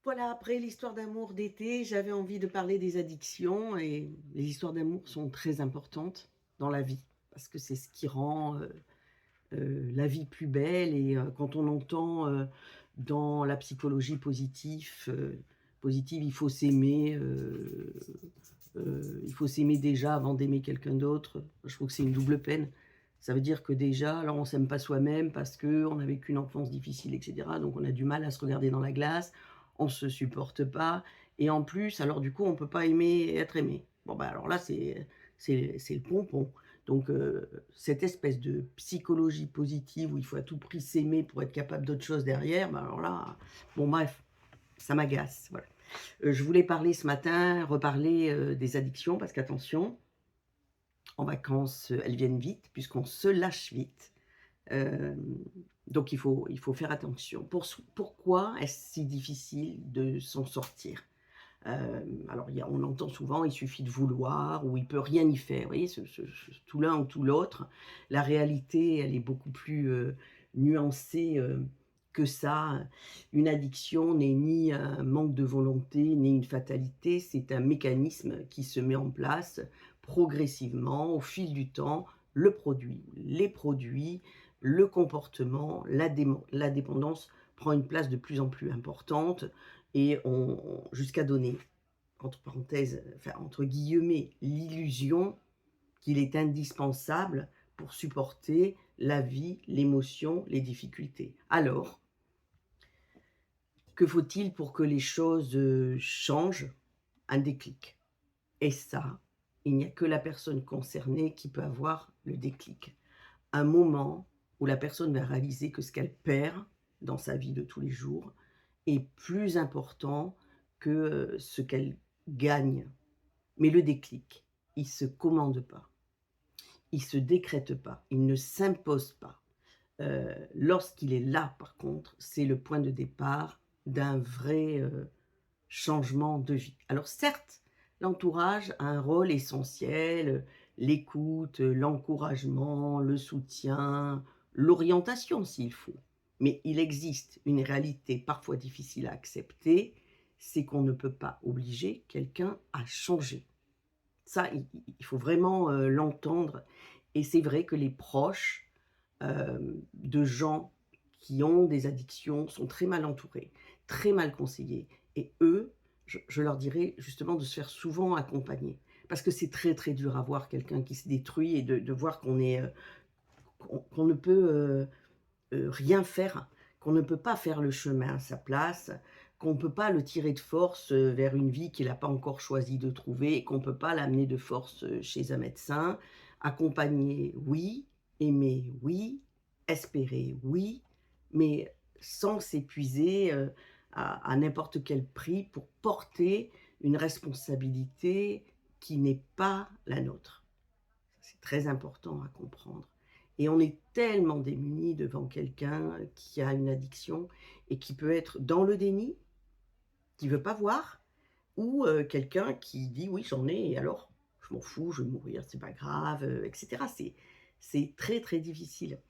Voilà, après l'histoire d'amour d'été, j'avais envie de parler des addictions et les histoires d'amour sont très importantes dans la vie parce que c'est ce qui rend, la vie plus belle et quand on entend, dans la psychologie positive, il faut s'aimer déjà avant d'aimer quelqu'un d'autre. Je trouve que c'est une double peine. Ça veut dire que déjà, alors on s'aime pas soi-même parce qu'on a vécu une enfance difficile et cetera, donc on a du mal à se regarder dans la glace, on se supporte pas et en plus, alors du coup, on peut pas aimer être aimé. Bon, bah, alors là, c'est le pompon. Donc cette espèce de psychologie positive où il faut à tout prix s'aimer pour être capable d'autre chose derrière, bah, alors là, bon bref, ça m'agace, voilà. Je voulais parler ce matin, reparler, des addictions parce qu'attention, en vacances, elles viennent vite puisqu'on se lâche vite. Hem, donc il faut faire attention. Pourquoi est-ce si difficile de s'en sortir? Alors on entend souvent: «Il suffit de vouloir» ou «Il peut rien y faire». Vous voyez tout l'un ou tout l'autre. La réalité, elle est beaucoup plus, nuancée, que ça. Une addiction n'est ni un manque de volonté, ni une fatalité, c'est un mécanisme qui se met en place progressivement au fil du temps. Le produit, les produits, le comportement, la dépendance prend une place de plus en plus importante et on jusqu'à donner, entre parenthèses, enfin entre guillemets, «l'illusion» qu'il est indispensable pour supporter la vie, l'émotion, les difficultés. Alors, que faut-il pour que les choses, changent? Un déclic et ça, il n'y a que la personne concernée qui peut avoir le déclic. Un moment où la personne va réaliser que ce qu'elle perd dans sa vie de tous les jours est plus important que, ce qu'elle gagne. Mais le déclic, il se commande pas, il se décrète pas, il ne s'impose pas. Lorsqu'il est là par contre, c'est le point de départ d'un vrai, changement de vie. Alors certes, l'entourage a un rôle essentiel, l'écoute, l'encouragement, le soutien, l'orientation s'il faut. Mais il existe une réalité parfois difficile à accepter, c'est qu'on ne peut pas obliger quelqu'un à changer. Ça, il faut vraiment, l'entendre et c'est vrai que les proches, de gens qui ont des addictions sont très mal entourés, très mal conseillés et eux, je leur dirais justement de se faire souvent accompagner. Parce que c'est très, très dur à voir quelqu'un qui se détruit et de voir qu'on est, qu'on ne peut, rien faire, qu'on ne peut pas faire le chemin à sa place, qu'on ne peut pas le tirer de force, vers une vie qu'il n'a pas encore choisi de trouver et qu'on ne peut pas l'amener de force, chez un médecin. Accompagner, oui, aimer, oui, espérer, oui, mais sans s'épuiser, à n'importe quel prix pour porter une responsabilité qui n'est pas la nôtre. C'est très important à comprendre et on est tellement démunis devant quelqu'un qui a une addiction et qui peut être dans le déni, qui veut pas voir ou quelqu'un qui dit: «Oui, j'en ai et alors? Je m'en fous, je vais mourir, c'est pas grave», et cetera. C'est très, très difficile.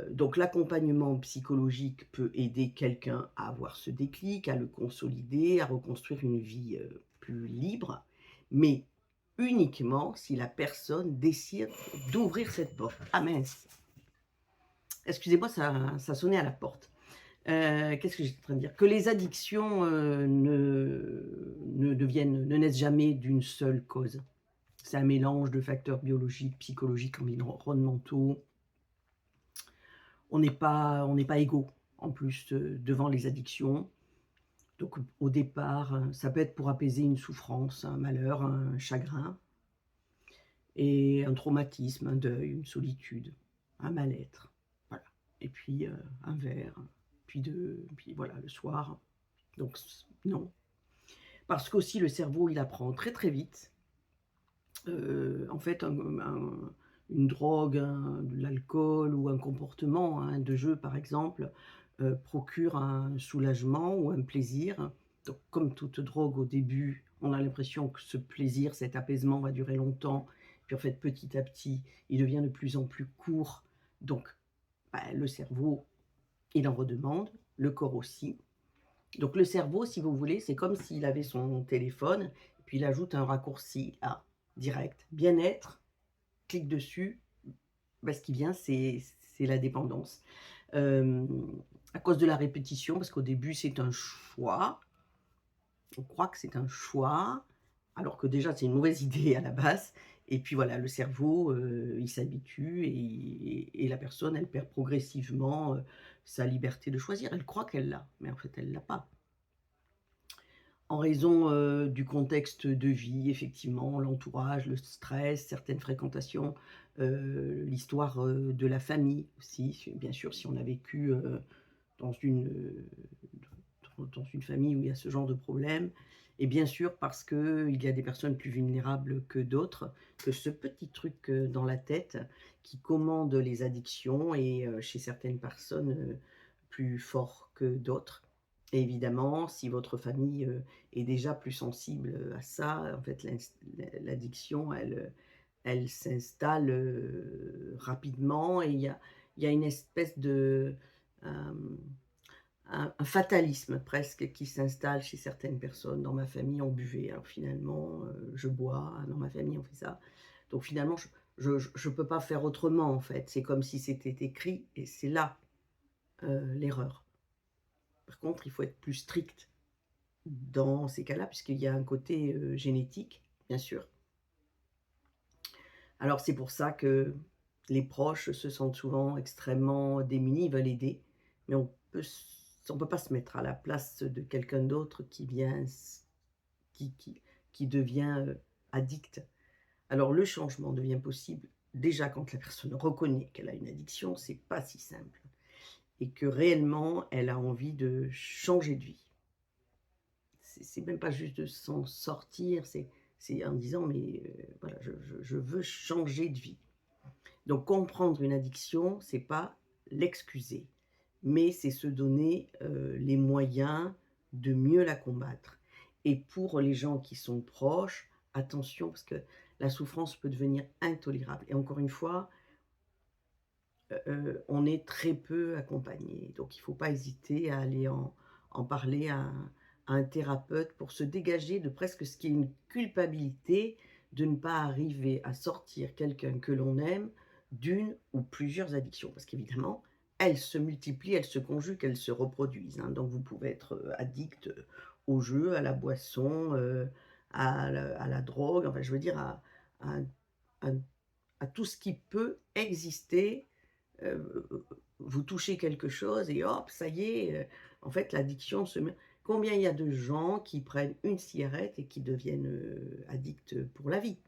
Donc l'accompagnement psychologique peut aider quelqu'un à avoir ce déclic, à le consolider, à reconstruire une vie, plus libre, mais uniquement si la personne décide d'ouvrir cette porte. Ah mince! Excusez-moi, ça sonnait à la porte. Qu'est-ce que j'étais en train de dire? Que les addictions, ne naissent jamais d'une seule cause. C'est un mélange de facteurs biologiques, psychologiques, environnementaux. On n'est pas égaux en plus, devant les addictions. Donc au départ, ça peut être pour apaiser une souffrance, un malheur, un chagrin et un traumatisme, un deuil, une solitude, un mal-être. Voilà et puis, un verre, puis 2, puis voilà le soir. Donc non. Parce qu'aussi le cerveau, il apprend très, très vite. En fait, une drogue, de l'alcool ou un comportement, hein, de jeu par exemple, procure un soulagement ou un plaisir. Donc comme toute drogue au début, on a l'impression que ce plaisir, cet apaisement va durer longtemps, puis en fait petit à petit, il devient de plus en plus court. Donc, bah, le cerveau, il en redemande, le corps aussi. Donc le cerveau, si vous voulez, c'est comme s'il avait son téléphone, puis il ajoute un raccourci A, direct. Bien-être, clique dessus, bah, ce qui vient, c'est la dépendance. Hem, à cause de la répétition, parce qu'au début, c'est un choix. On croit que c'est un choix, alors que déjà, c'est une mauvaise idée à la base. Et puis voilà, le cerveau, il s'habitue et la personne, elle perd progressivement, sa liberté de choisir. Elle croit qu'elle l'a, mais en fait, elle l'a pas. En raison, du contexte de vie, effectivement, l'entourage, le stress, certaines fréquentations, l'histoire, de la famille aussi. Bien sûr, si on a vécu, dans une, dans une famille où il y a ce genre de problème, et bien sûr parce qu'il y a des personnes plus vulnérables que d'autres, que ce petit truc, dans la tête qui commande les addictions et chez certaines personnes, plus fort que d'autres. Et évidemment, si votre famille, est déjà plus sensible, à ça, en fait, l'addiction, elle s'installe, rapidement et il y a une espèce de, hem un fatalisme presque qui s'installe chez certaines personnes. Dans ma famille, on buvait, alors finalement, je bois, dans ma famille, on fait ça. Donc finalement, je peux pas faire autrement, en fait. C'est comme si c'était écrit et c'est là, l'erreur. Par contre, il faut être plus strict dans ces cas-là, puisqu'il y a un côté, génétique, bien sûr. Alors c'est pour ça que les proches se sentent souvent extrêmement démunis, ils veulent aider, mais on peut pas se mettre à la place de quelqu'un d'autre qui vient s qui devient, addict. Alors le changement devient possible déjà quand la personne reconnaît qu'elle a une addiction, c'est pas si simple et que réellement elle a envie de changer de vie. C'est même pas juste de s'en sortir, c'est en disant: «Mais, voilà, je veux changer de vie». Donc comprendre une addiction, c'est pas l'excuser, mais c'est se donner, les moyens de mieux la combattre. Et pour les gens qui sont proches, attention parce que la souffrance peut devenir intolérable et encore une fois, on est très peu accompagné. Donc il ne faut pas hésiter à aller en parler à un thérapeute pour se dégager de presque ce qui est une culpabilité de ne pas arriver à sortir quelqu'un que l'on aime d'une ou plusieurs addictions. Parce qu'évidemment, elles se multiplient, elles se conjuguent, elles se reproduisent, hein. Donc vous pouvez être, addict, au jeu, à la boisson, à la drogue, enfin je veux dire à à à tout ce qui peut exister. Vous touchez quelque chose et hop, ça y est, en fait l'addiction se met. Combien il y a de gens qui prennent une cigarette et qui deviennent, addicts pour la vie?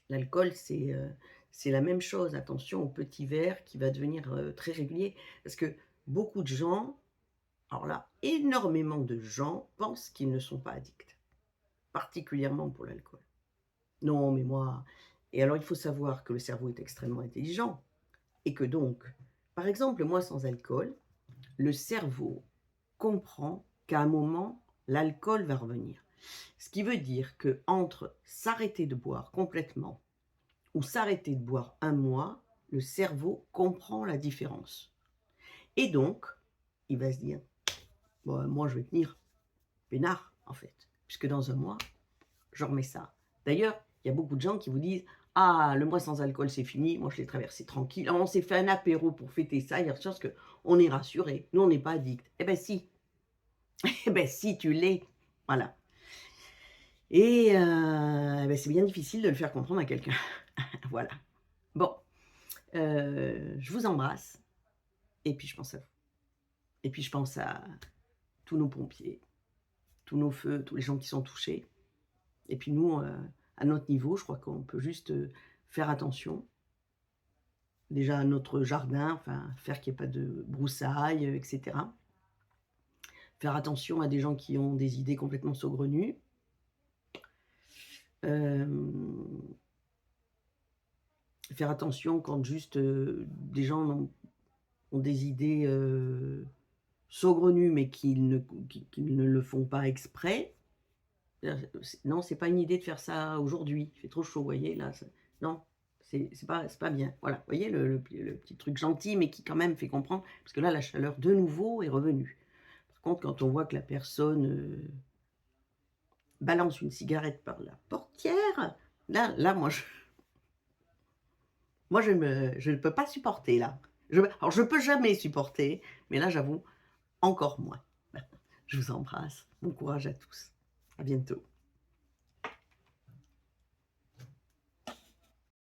L'alcool, c'est la même chose. Attention au petit verre qui va devenir, très régulier parce que beaucoup de gens, alors là, énormément de gens pensent qu'ils ne sont pas addicts, particulièrement pour l'alcool. «Non, mais moi», et alors il faut savoir que le cerveau est extrêmement intelligent. Et que donc, par exemple, moi sans alcool, le cerveau comprend qu'à un moment, l'alcool va revenir. Ce qui veut dire que entre s'arrêter de boire complètement ou s'arrêter de boire un mois, le cerveau comprend la différence. Et donc, il va se dire: «Bah, moi je vais tenir peinard en fait, puisque dans un mois, je remets ça». D'ailleurs, il y a beaucoup de gens qui vous disent: «Ah, le mois sans alcool, c'est fini, moi je l'ai traversé tranquille. Ah, on s'est fait un apéro pour fêter ça hier soir parce qu'on est rassurés. Nous, on n'est pas addicts». Eh ben si, eh ben si, tu l'es. Voilà. Et beh, c'est bien difficile de le faire comprendre à quelqu'un. Voilà. Bon, je vous embrasse et puis je pense à vous. Et puis je pense à tous nos pompiers, tous nos feux, tous les gens qui sont touchés. Et puis nous, à notre niveau, je crois qu'on peut juste, faire attention. Déjà à notre jardin, enfin faire qu'il y ait pas de broussailles, et cetera. Faire attention à des gens qui ont des idées complètement saugrenues. Hem, faire attention quand juste, des gens ont des idées, saugrenues, mais qu'ils ne le font pas exprès. Non, c'est pas une idée de faire ça aujourd'hui, il fait trop chaud, vous voyez là, non, c'est pas bien. Voilà, vous voyez le petit truc gentil, mais qui quand même fait comprendre, parce que là, la chaleur de nouveau est revenue. contre, quand on voit que la personne, balance une cigarette par la portière, là, moi je ne peux pas supporter là. Alors je peux jamais supporter, mais là j'avoue encore moins. Je vous embrasse. Bon courage à tous. À bientôt.